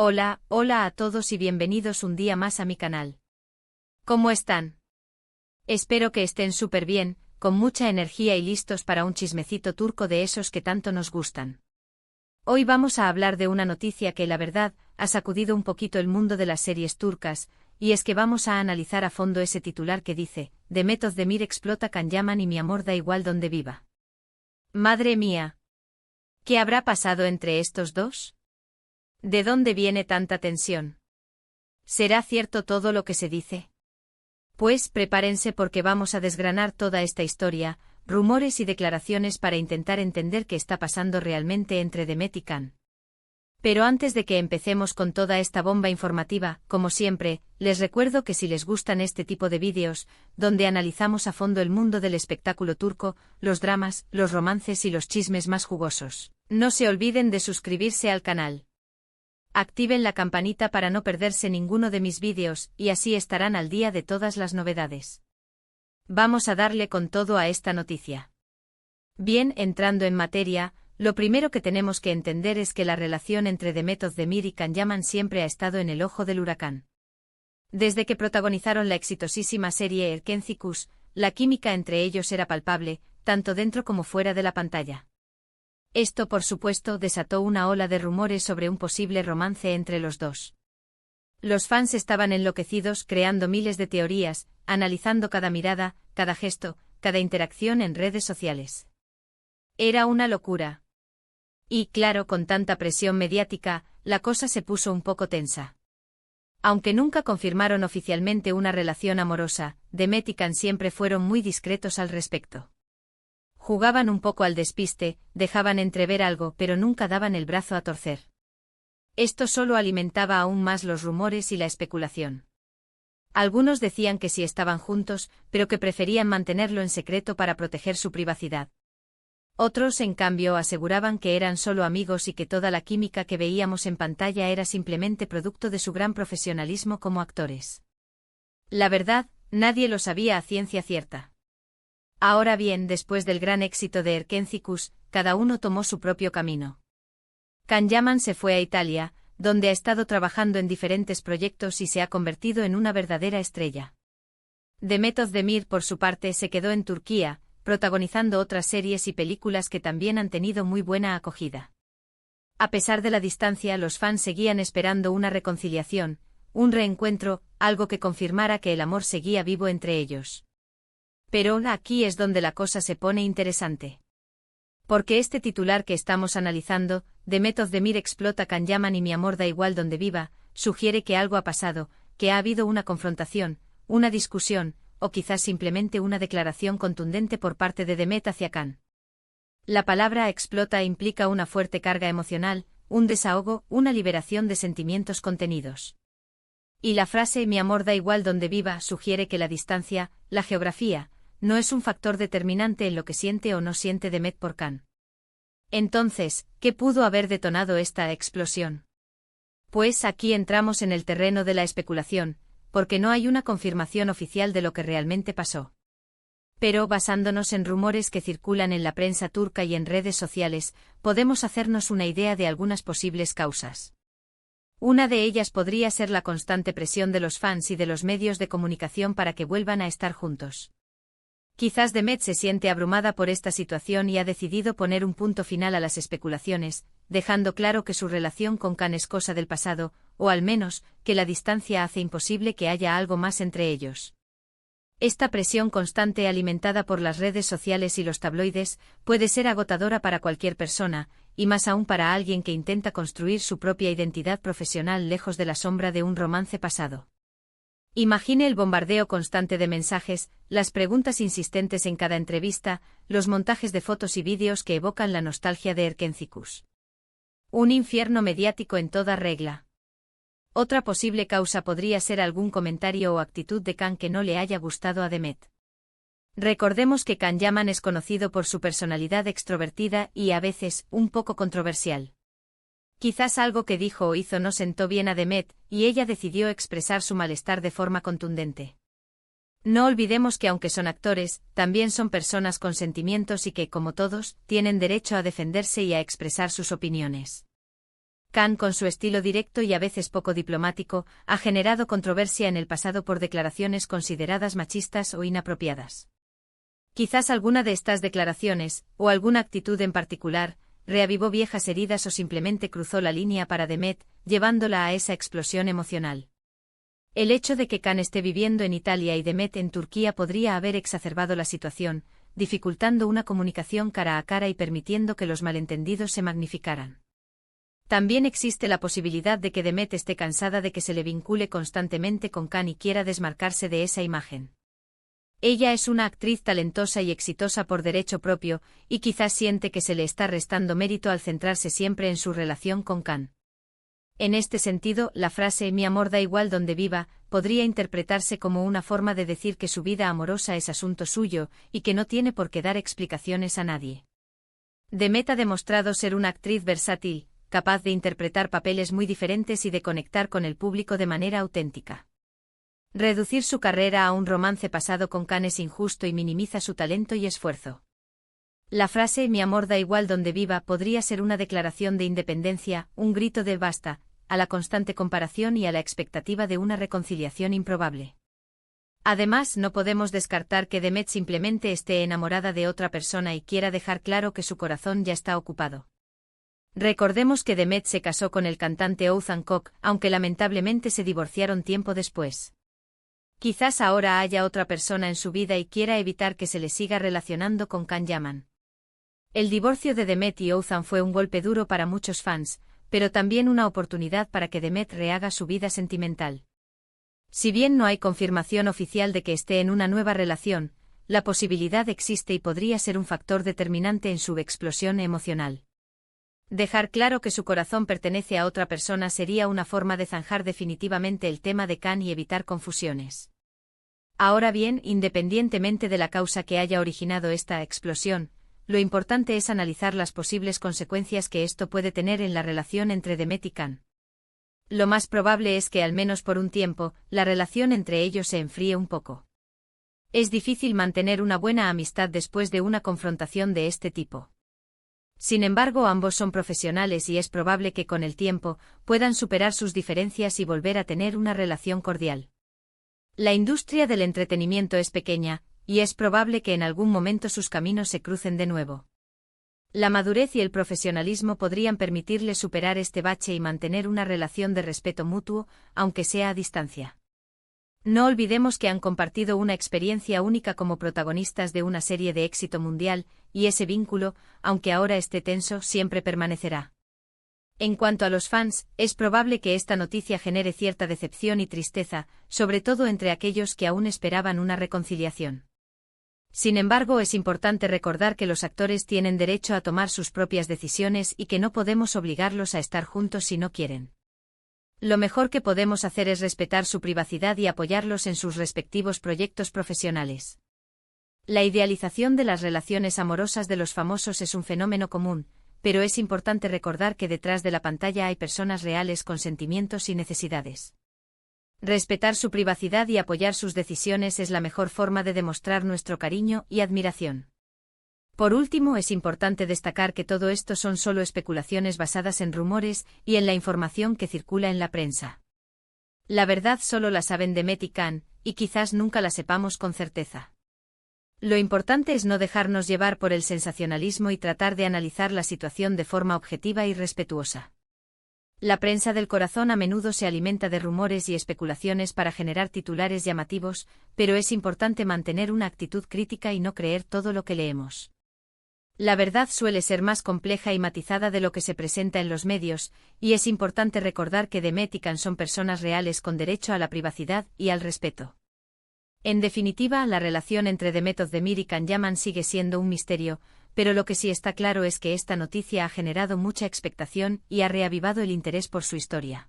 Hola a todos y bienvenidos un día más a mi canal. ¿Cómo están? Espero que estén súper bien, con mucha energía y listos para un chismecito turco de esos que tanto nos gustan. Hoy vamos a hablar de una noticia que la verdad ha sacudido un poquito el mundo de las series turcas, y es que vamos a analizar a fondo ese titular que dice, Demet Özdemir explota Can Yaman y mi amor da igual donde viva. Madre mía. ¿Qué habrá pasado entre estos dos? ¿De dónde viene tanta tensión? ¿Será cierto todo lo que se dice? Pues prepárense porque vamos a desgranar toda esta historia, rumores y declaraciones para intentar entender qué está pasando realmente entre Demet y Can. Pero antes de que empecemos con toda esta bomba informativa, como siempre, les recuerdo que si les gustan este tipo de vídeos, donde analizamos a fondo el mundo del espectáculo turco, los dramas, los romances y los chismes más jugosos, no se olviden de suscribirse al canal. Activen la campanita para no perderse ninguno de mis vídeos, y así estarán al día de todas las novedades. Vamos a darle con todo a esta noticia. Bien, entrando en materia, lo primero que tenemos que entender es que la relación entre Demet Özdemir y Can Yaman siempre ha estado en el ojo del huracán. Desde que protagonizaron la exitosísima serie Erkencikus, la química entre ellos era palpable, tanto dentro como fuera de la pantalla. Esto, por supuesto, desató una ola de rumores sobre un posible romance entre los dos. Los fans estaban enloquecidos creando miles de teorías, analizando cada mirada, cada gesto, cada interacción en redes sociales. Era una locura. Y, claro, con tanta presión mediática, la cosa se puso un poco tensa. Aunque nunca confirmaron oficialmente una relación amorosa, Demet y Can siempre fueron muy discretos al respecto. Jugaban un poco al despiste, dejaban entrever algo pero nunca daban el brazo a torcer. Esto solo alimentaba aún más los rumores y la especulación. Algunos decían que sí estaban juntos, pero que preferían mantenerlo en secreto para proteger su privacidad. Otros, en cambio, aseguraban que eran solo amigos y que toda la química que veíamos en pantalla era simplemente producto de su gran profesionalismo como actores. La verdad, nadie lo sabía a ciencia cierta. Ahora bien, después del gran éxito de Erkencikus, cada uno tomó su propio camino. Can Yaman se fue a Italia, donde ha estado trabajando en diferentes proyectos y se ha convertido en una verdadera estrella. Demet Özdemir, por su parte, se quedó en Turquía, protagonizando otras series y películas que también han tenido muy buena acogida. A pesar de la distancia, los fans seguían esperando una reconciliación, un reencuentro, algo que confirmara que el amor seguía vivo entre ellos. Pero aquí es donde la cosa se pone interesante. Porque este titular que estamos analizando, Demet Özdemir explota Can Yaman y mi amor da igual donde viva, sugiere que algo ha pasado, que ha habido una confrontación, una discusión, o quizás simplemente una declaración contundente por parte de Demet hacia Can. La palabra explota implica una fuerte carga emocional, un desahogo, una liberación de sentimientos contenidos. Y la frase mi amor da igual donde viva sugiere que la distancia, la geografía, no es un factor determinante en lo que siente o no siente Demet por Can. Entonces, ¿qué pudo haber detonado esta explosión? Pues aquí entramos en el terreno de la especulación, porque no hay una confirmación oficial de lo que realmente pasó. Pero basándonos en rumores que circulan en la prensa turca y en redes sociales, podemos hacernos una idea de algunas posibles causas. Una de ellas podría ser la constante presión de los fans y de los medios de comunicación para que vuelvan a estar juntos. Quizás Demet se siente abrumada por esta situación y ha decidido poner un punto final a las especulaciones, dejando claro que su relación con Can es cosa del pasado, o al menos, que la distancia hace imposible que haya algo más entre ellos. Esta presión constante alimentada por las redes sociales y los tabloides puede ser agotadora para cualquier persona, y más aún para alguien que intenta construir su propia identidad profesional lejos de la sombra de un romance pasado. Imagine el bombardeo constante de mensajes, las preguntas insistentes en cada entrevista, los montajes de fotos y vídeos que evocan la nostalgia de Erkencikus. Un infierno mediático en toda regla. Otra posible causa podría ser algún comentario o actitud de Can que no le haya gustado a Demet. Recordemos que Can Yaman es conocido por su personalidad extrovertida y, a veces, un poco controversial. Quizás algo que dijo o hizo no sentó bien a Demet, y ella decidió expresar su malestar de forma contundente. No olvidemos que aunque son actores, también son personas con sentimientos y que, como todos, tienen derecho a defenderse y a expresar sus opiniones. Khan, con su estilo directo y a veces poco diplomático, ha generado controversia en el pasado por declaraciones consideradas machistas o inapropiadas. Quizás alguna de estas declaraciones, o alguna actitud en particular, reavivó viejas heridas o simplemente cruzó la línea para Demet, llevándola a esa explosión emocional. El hecho de que Khan esté viviendo en Italia y Demet en Turquía podría haber exacerbado la situación, dificultando una comunicación cara a cara y permitiendo que los malentendidos se magnificaran. También existe la posibilidad de que Demet esté cansada de que se le vincule constantemente con Khan y quiera desmarcarse de esa imagen. Ella es una actriz talentosa y exitosa por derecho propio, y quizás siente que se le está restando mérito al centrarse siempre en su relación con Khan. En este sentido, la frase «mi amor da igual donde viva» podría interpretarse como una forma de decir que su vida amorosa es asunto suyo, y que no tiene por qué dar explicaciones a nadie. Demet ha demostrado ser una actriz versátil, capaz de interpretar papeles muy diferentes y de conectar con el público de manera auténtica. Reducir su carrera a un romance pasado con Khan es injusto y minimiza su talento y esfuerzo. La frase «mi amor da igual donde viva» podría ser una declaración de independencia, un grito de basta, a la constante comparación y a la expectativa de una reconciliación improbable. Además, no podemos descartar que Demet simplemente esté enamorada de otra persona y quiera dejar claro que su corazón ya está ocupado. Recordemos que Demet se casó con el cantante Oğuzhan Koç, aunque lamentablemente se divorciaron tiempo después. Quizás ahora haya otra persona en su vida y quiera evitar que se le siga relacionando con Can Yaman. El divorcio de Demet y Oğuzhan fue un golpe duro para muchos fans, pero también una oportunidad para que Demet rehaga su vida sentimental. Si bien no hay confirmación oficial de que esté en una nueva relación, la posibilidad existe y podría ser un factor determinante en su explosión emocional. Dejar claro que su corazón pertenece a otra persona sería una forma de zanjar definitivamente el tema de Khan y evitar confusiones. Ahora bien, independientemente de la causa que haya originado esta explosión, lo importante es analizar las posibles consecuencias que esto puede tener en la relación entre Demet y Khan. Lo más probable es que al menos por un tiempo, la relación entre ellos se enfríe un poco. Es difícil mantener una buena amistad después de una confrontación de este tipo. Sin embargo, ambos son profesionales y es probable que con el tiempo puedan superar sus diferencias y volver a tener una relación cordial. La industria del entretenimiento es pequeña, y es probable que en algún momento sus caminos se crucen de nuevo. La madurez y el profesionalismo podrían permitirle superar este bache y mantener una relación de respeto mutuo, aunque sea a distancia. No olvidemos que han compartido una experiencia única como protagonistas de una serie de éxito mundial, y ese vínculo, aunque ahora esté tenso, siempre permanecerá. En cuanto a los fans, es probable que esta noticia genere cierta decepción y tristeza, sobre todo entre aquellos que aún esperaban una reconciliación. Sin embargo, es importante recordar que los actores tienen derecho a tomar sus propias decisiones y que no podemos obligarlos a estar juntos si no quieren. Lo mejor que podemos hacer es respetar su privacidad y apoyarlos en sus respectivos proyectos profesionales. La idealización de las relaciones amorosas de los famosos es un fenómeno común, pero es importante recordar que detrás de la pantalla hay personas reales con sentimientos y necesidades. Respetar su privacidad y apoyar sus decisiones es la mejor forma de demostrar nuestro cariño y admiración. Por último, es importante destacar que todo esto son solo especulaciones basadas en rumores y en la información que circula en la prensa. La verdad solo la saben Demet y Khan, y quizás nunca la sepamos con certeza. Lo importante es no dejarnos llevar por el sensacionalismo y tratar de analizar la situación de forma objetiva y respetuosa. La prensa del corazón a menudo se alimenta de rumores y especulaciones para generar titulares llamativos, pero es importante mantener una actitud crítica y no creer todo lo que leemos. La verdad suele ser más compleja y matizada de lo que se presenta en los medios, y es importante recordar que Demet y Khan son personas reales con derecho a la privacidad y al respeto. En definitiva, la relación entre Demet Özdemir y Can Yaman sigue siendo un misterio, pero lo que sí está claro es que esta noticia ha generado mucha expectación y ha reavivado el interés por su historia.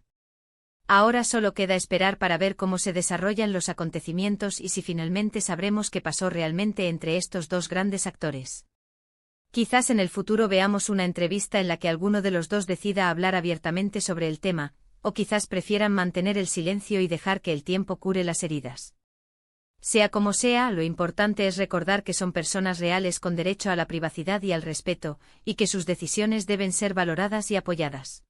Ahora solo queda esperar para ver cómo se desarrollan los acontecimientos y si finalmente sabremos qué pasó realmente entre estos dos grandes actores. Quizás en el futuro veamos una entrevista en la que alguno de los dos decida hablar abiertamente sobre el tema, o quizás prefieran mantener el silencio y dejar que el tiempo cure las heridas. Sea como sea, lo importante es recordar que son personas reales con derecho a la privacidad y al respeto, y que sus decisiones deben ser valoradas y apoyadas.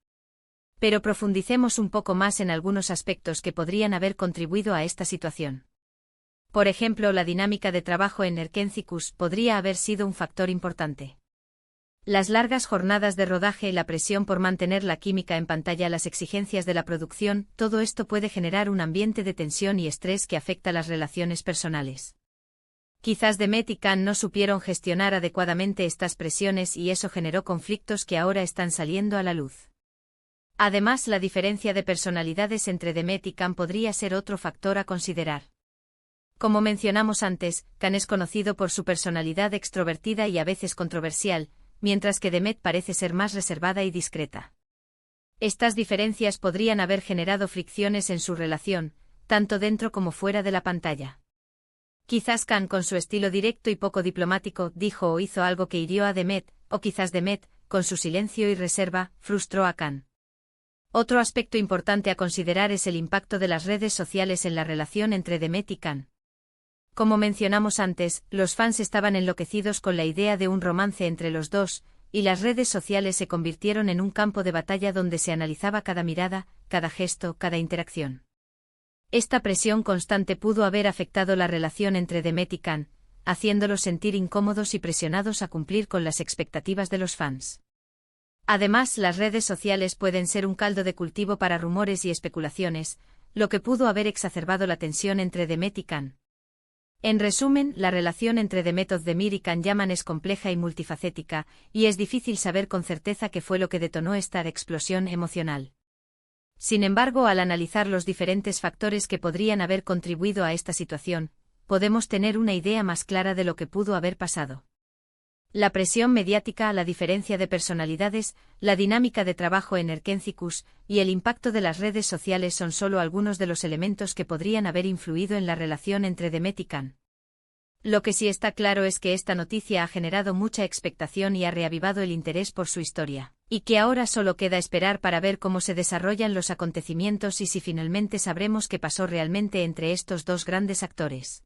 Pero profundicemos un poco más en algunos aspectos que podrían haber contribuido a esta situación. Por ejemplo, la dinámica de trabajo en Erkencicus podría haber sido un factor importante. Las largas jornadas de rodaje, la presión por mantener la química en pantalla, las exigencias de la producción, todo esto puede generar un ambiente de tensión y estrés que afecta las relaciones personales. Quizás Demet y Can no supieron gestionar adecuadamente estas presiones y eso generó conflictos que ahora están saliendo a la luz. Además, la diferencia de personalidades entre Demet y Can podría ser otro factor a considerar. Como mencionamos antes, Can es conocido por su personalidad extrovertida y a veces controversial, mientras que Demet parece ser más reservada y discreta. Estas diferencias podrían haber generado fricciones en su relación, tanto dentro como fuera de la pantalla. Quizás Can, con su estilo directo y poco diplomático, dijo o hizo algo que hirió a Demet, o quizás Demet, con su silencio y reserva, frustró a Can. Otro aspecto importante a considerar es el impacto de las redes sociales en la relación entre Demet y Can. Como mencionamos antes, los fans estaban enloquecidos con la idea de un romance entre los dos, y las redes sociales se convirtieron en un campo de batalla donde se analizaba cada mirada, cada gesto, cada interacción. Esta presión constante pudo haber afectado la relación entre Demet y Can, haciéndolos sentir incómodos y presionados a cumplir con las expectativas de los fans. Además, las redes sociales pueden ser un caldo de cultivo para rumores y especulaciones, lo que pudo haber exacerbado la tensión entre Demet y Can. En resumen, la relación entre Demet Özdemir y Can Yaman es compleja y multifacética, y es difícil saber con certeza qué fue lo que detonó esta explosión emocional. Sin embargo, al analizar los diferentes factores que podrían haber contribuido a esta situación, podemos tener una idea más clara de lo que pudo haber pasado. La presión mediática, la diferencia de personalidades, la dinámica de trabajo en Erkencicus y el impacto de las redes sociales son solo algunos de los elementos que podrían haber influido en la relación entre Demet y Can. Lo que sí está claro es que esta noticia ha generado mucha expectación y ha reavivado el interés por su historia, y que ahora solo queda esperar para ver cómo se desarrollan los acontecimientos y si finalmente sabremos qué pasó realmente entre estos dos grandes actores.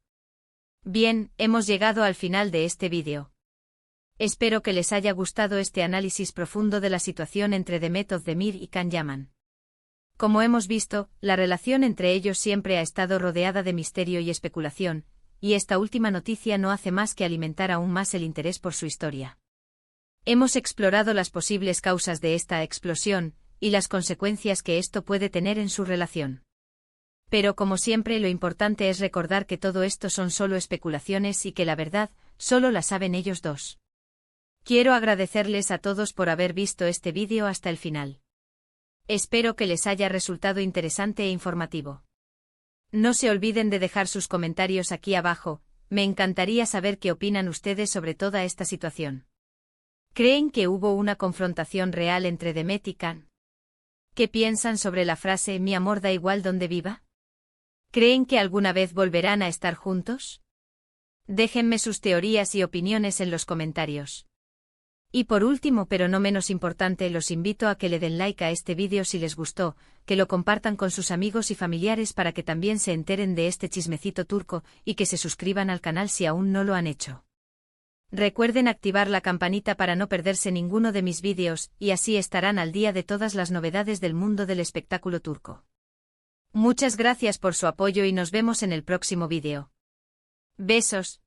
Bien, hemos llegado al final de este vídeo. Espero que les haya gustado este análisis profundo de la situación entre Demet Özdemir y Can Yaman. Como hemos visto, la relación entre ellos siempre ha estado rodeada de misterio y especulación, y esta última noticia no hace más que alimentar aún más el interés por su historia. Hemos explorado las posibles causas de esta explosión, y las consecuencias que esto puede tener en su relación. Pero como siempre, lo importante es recordar que todo esto son solo especulaciones y que la verdad, solo la saben ellos dos. Quiero agradecerles a todos por haber visto este vídeo hasta el final. Espero que les haya resultado interesante e informativo. No se olviden de dejar sus comentarios aquí abajo, me encantaría saber qué opinan ustedes sobre toda esta situación. ¿Creen que hubo una confrontación real entre Demet y Can? ¿Qué piensan sobre la frase "mi amor da igual donde viva"? ¿Creen que alguna vez volverán a estar juntos? Déjenme sus teorías y opiniones en los comentarios. Y por último, pero no menos importante, los invito a que le den like a este vídeo si les gustó, que lo compartan con sus amigos y familiares para que también se enteren de este chismecito turco y que se suscriban al canal si aún no lo han hecho. Recuerden activar la campanita para no perderse ninguno de mis vídeos y así estarán al día de todas las novedades del mundo del espectáculo turco. Muchas gracias por su apoyo y nos vemos en el próximo vídeo. Besos.